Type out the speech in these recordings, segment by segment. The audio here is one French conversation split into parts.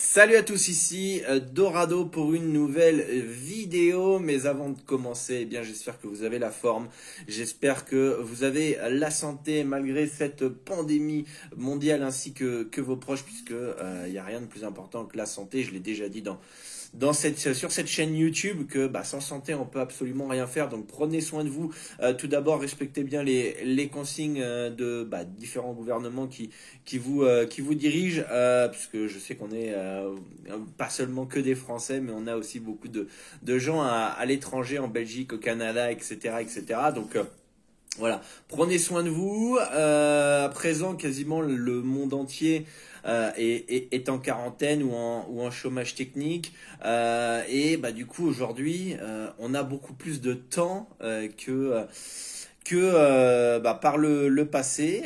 Salut à tous, ici Dorado pour une nouvelle vidéo. Mais avant de commencer, eh bien j'espère que vous avez la forme, j'espère que vous avez la santé malgré cette pandémie mondiale ainsi que vos proches, puisque il n'y a rien de plus important que la santé. Je l'ai déjà dit sur cette chaîne YouTube que sans santé on peut absolument rien faire. Donc prenez soin de vous. Tout d'abord, respectez bien les consignes de différents gouvernements qui vous dirigent, puisque je sais qu'on est pas seulement que des Français, mais on a aussi beaucoup de gens à l'étranger, en Belgique, au Canada, etc., etc. Donc voilà, prenez soin de vous. À présent, quasiment le monde entier est en quarantaine ou en chômage technique. Du coup, aujourd'hui, on a beaucoup plus de temps que par le passé.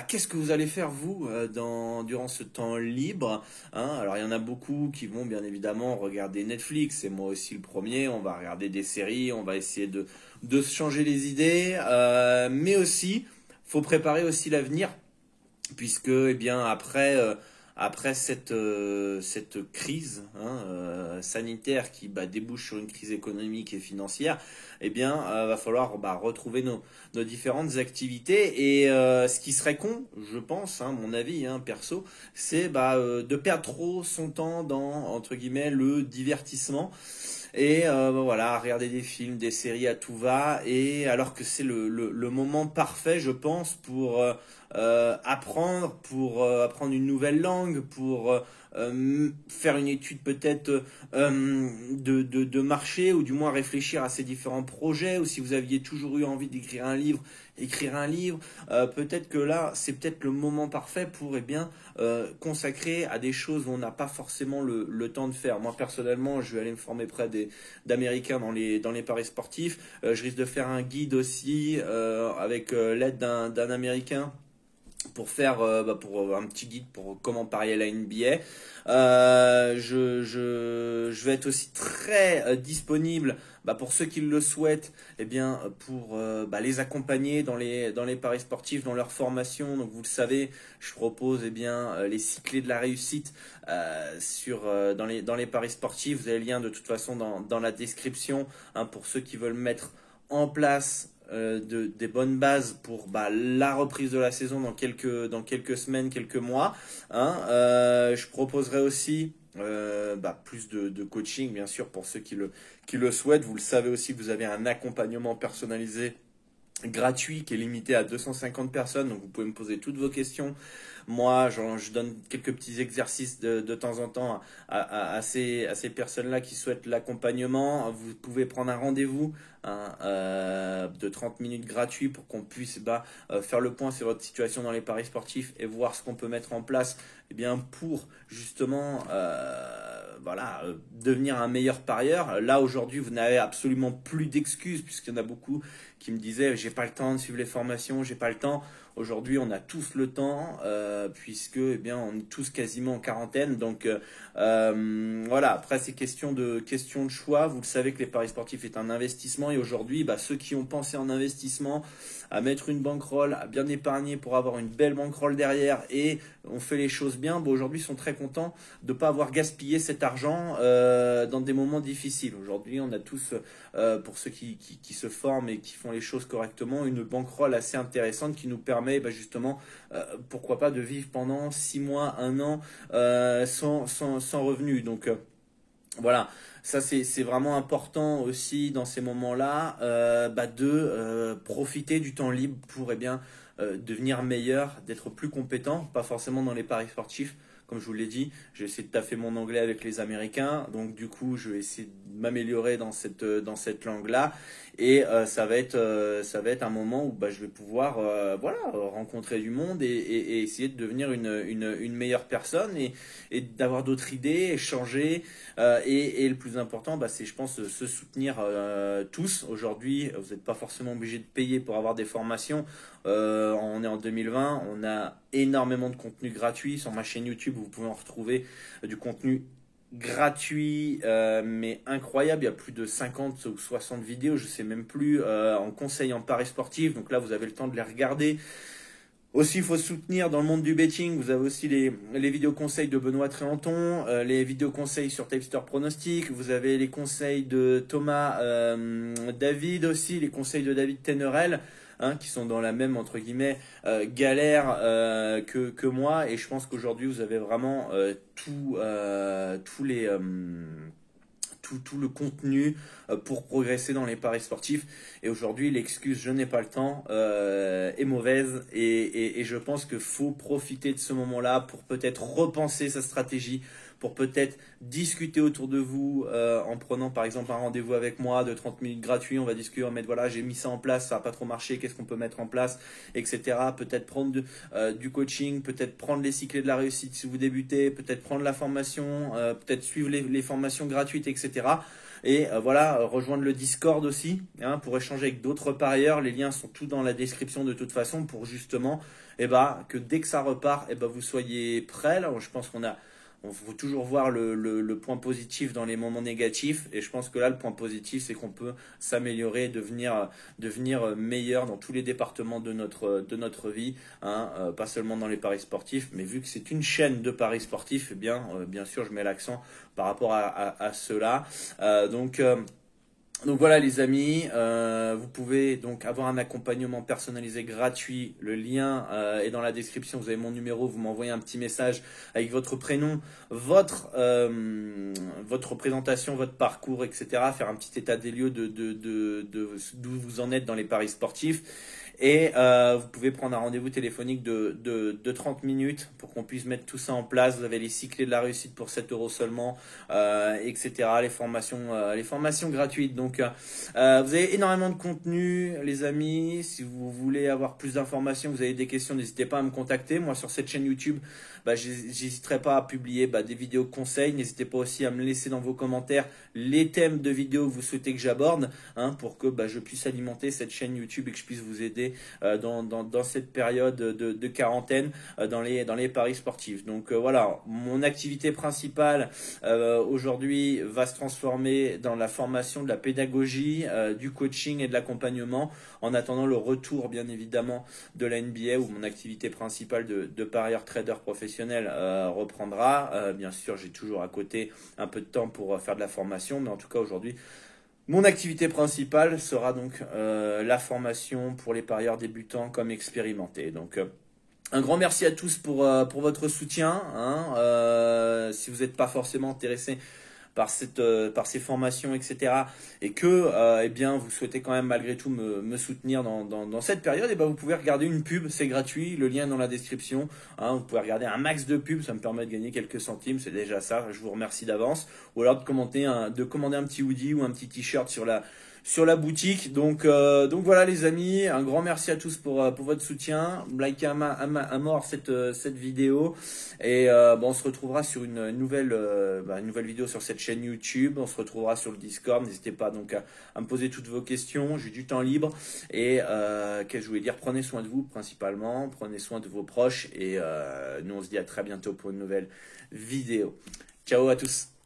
Qu'est-ce que vous allez faire, vous, durant ce temps libre, hein? Alors, il y en a beaucoup qui vont, bien évidemment, regarder Netflix, et moi aussi le premier. On va regarder des séries, on va essayer de se changer les idées, mais aussi, faut préparer aussi l'avenir, puisque après cette crise sanitaire qui débouche sur une crise économique et financière, va falloir retrouver nos différentes activités. Et ce qui serait con, je pense, mon avis perso, c'est de perdre trop son temps dans, entre guillemets, le divertissement. Et voilà, regarder des films, des séries à tout va, et alors que c'est le moment parfait, je pense, pour apprendre une nouvelle langue, pour faire une étude peut-être de marché, ou du moins réfléchir à ces différents projets. Ou si vous aviez toujours eu envie d'écrire un livre, écrire un livre. Peut-être que là, c'est peut-être le moment parfait pour consacrer à des choses où on n'a pas forcément le temps de faire. Moi, personnellement, je vais aller me former près d'Américains dans les paris sportifs. Je risque de faire un guide aussi avec l'aide d'un Américain pour faire pour un petit guide pour comment parier à la NBA. Je vais être aussi très disponible pour ceux qui le souhaitent, pour les accompagner dans les paris sportifs, dans leur formation. Donc vous le savez, je propose les 6 clés de la réussite dans les paris sportifs. Vous avez le lien de toute façon dans la description, pour ceux qui veulent mettre en place des bonnes bases pour la reprise de la saison dans quelques semaines, quelques mois. Je proposerai aussi plus de coaching, bien sûr, pour ceux qui le souhaitent. Vous le savez aussi, vous avez un accompagnement personnalisé gratuit qui est limité à 250 personnes, donc vous pouvez me poser toutes vos questions. Moi, je donne quelques petits exercices de temps en temps à ces personnes-là qui souhaitent l'accompagnement. Vous pouvez prendre un rendez-vous de 30 minutes gratuit pour qu'on puisse faire le point sur votre situation dans les paris sportifs et voir ce qu'on peut mettre en place pour justement devenir un meilleur parieur. Là, aujourd'hui, vous n'avez absolument plus d'excuses, puisqu'il y en a beaucoup qui me disaient j'ai pas le temps de suivre les formations, j'ai pas le temps. Aujourd'hui, on a tous le temps, puisque on est tous quasiment en quarantaine. Donc voilà, après c'est question de choix. Vous le savez que les paris sportifs est un investissement, et aujourd'hui, ceux qui ont pensé en investissement, à mettre une bankroll, à bien épargner pour avoir une belle bankroll derrière, et on fait les choses bien, aujourd'hui sont très contents de ne pas avoir gaspillé cet argent dans des moments difficiles. Aujourd'hui, on a tous, pour ceux qui se forment et qui font les choses correctement, une bankroll assez intéressante qui nous permet justement, pourquoi pas, de vivre pendant 6 mois, 1 an sans revenu. Donc voilà, ça c'est vraiment important aussi dans ces moments-là, de profiter du temps libre pour devenir meilleur, d'être plus compétent, pas forcément dans les paris sportifs. Comme je vous l'ai dit, j'ai essayé de taffer mon anglais avec les Américains, donc du coup je vais essayer de m'améliorer dans cette langue-là, et ça va être un moment où je vais pouvoir rencontrer du monde et essayer de devenir une meilleure personne, et d'avoir d'autres idées, échanger, et le plus important, c'est, je pense, se soutenir tous. Aujourd'hui, vous n'êtes pas forcément obligé de payer pour avoir des formations. On est en 2020, on a énormément de contenu gratuit sur ma chaîne YouTube. Vous pouvez en retrouver du contenu gratuit, mais incroyable. Il y a plus de 50 ou 60 vidéos, je sais même plus, en conseil en paris sportif. Donc là, vous avez le temps de les regarder. Aussi, il faut soutenir dans le monde du betting. Vous avez aussi les vidéos conseils de Benoît Tréanton, les vidéos conseils sur Tapster Pronostic. Vous avez les conseils de Thomas David aussi, les conseils de David Tenerel, hein, qui sont dans la même, entre guillemets, galère que moi. Et je pense qu'aujourd'hui, vous avez vraiment tous les... tout le contenu pour progresser dans les paris sportifs. Et aujourd'hui, l'excuse je n'ai pas le temps est mauvaise. Et je pense qu'il faut profiter de ce moment-là pour peut-être repenser sa stratégie, pour peut-être discuter autour de vous en prenant par exemple un rendez-vous avec moi de 30 minutes gratuit. On va discuter, on va mettre voilà, j'ai mis ça en place, ça n'a pas trop marché, qu'est-ce qu'on peut mettre en place, etc. Peut-être prendre du coaching, peut-être prendre les cycles de la réussite si vous débutez, peut-être prendre la formation, peut-être suivre les formations gratuites, etc. Et voilà, rejoindre le Discord aussi, hein, pour échanger avec d'autres parieurs. Les liens sont tous dans la description de toute façon pour justement que dès que ça repart, vous soyez prêts. Là, je pense on faut toujours voir le point positif dans les moments négatifs. Et je pense que là, le point positif, c'est qu'on peut s'améliorer, devenir meilleur dans tous les départements de notre vie, hein, pas seulement dans les paris sportifs, mais vu que c'est une chaîne de paris sportifs, bien sûr, je mets l'accent par rapport à cela. Donc voilà les amis, vous pouvez donc avoir un accompagnement personnalisé gratuit. Le lien est dans la description, vous avez mon numéro, vous m'envoyez un petit message avec votre prénom, votre présentation, votre parcours, etc. Faire un petit état des lieux d'où vous en êtes dans les paris sportifs. Et vous pouvez prendre un rendez-vous téléphonique de 30 minutes pour qu'on puisse mettre tout ça en place. Vous avez les 6 clés de la réussite pour 7 euros seulement, etc. Les formations gratuites. Donc, vous avez énormément de contenu, les amis. Si vous voulez avoir plus d'informations, vous avez des questions, n'hésitez pas à me contacter. Moi, sur cette chaîne YouTube, j'hésiterai pas à publier des vidéos conseils. N'hésitez pas aussi à me laisser dans vos commentaires les thèmes de vidéos que vous souhaitez que j'aborde, hein, pour que je puisse alimenter cette chaîne YouTube et que je puisse vous aider dans cette période de quarantaine dans les paris sportifs. Donc voilà, mon activité principale aujourd'hui va se transformer dans la formation, de la pédagogie, du coaching et de l'accompagnement, en attendant le retour bien évidemment de la NBA, où mon activité principale de parieur trader professionnel reprendra. Bien sûr, j'ai toujours à côté un peu de temps pour faire de la formation, mais en tout cas aujourd'hui, mon activité principale sera donc la formation pour les parieurs débutants comme expérimentés. Donc un grand merci à tous pour votre soutien, hein. Si vous n'êtes pas forcément intéressé par ces formations, etc., et que vous souhaitez quand même malgré tout me soutenir dans cette période, vous pouvez regarder une pub, c'est gratuit, le lien est dans la description, hein. Vous pouvez regarder un max de pubs, ça me permet de gagner quelques centimes, c'est déjà ça, je vous remercie d'avance. Ou alors de commander un petit hoodie ou un petit t-shirt sur la boutique. Donc voilà les amis, un grand merci à tous pour votre soutien. Likez à mort cette vidéo. Et on se retrouvera sur une nouvelle vidéo sur cette chaîne YouTube. On se retrouvera sur le Discord. N'hésitez pas donc à me poser toutes vos questions. J'ai du temps libre. Et qu'est-ce que je voulais dire, prenez soin de vous principalement. Prenez soin de vos proches. Et nous on se dit à très bientôt pour une nouvelle vidéo. Ciao à tous.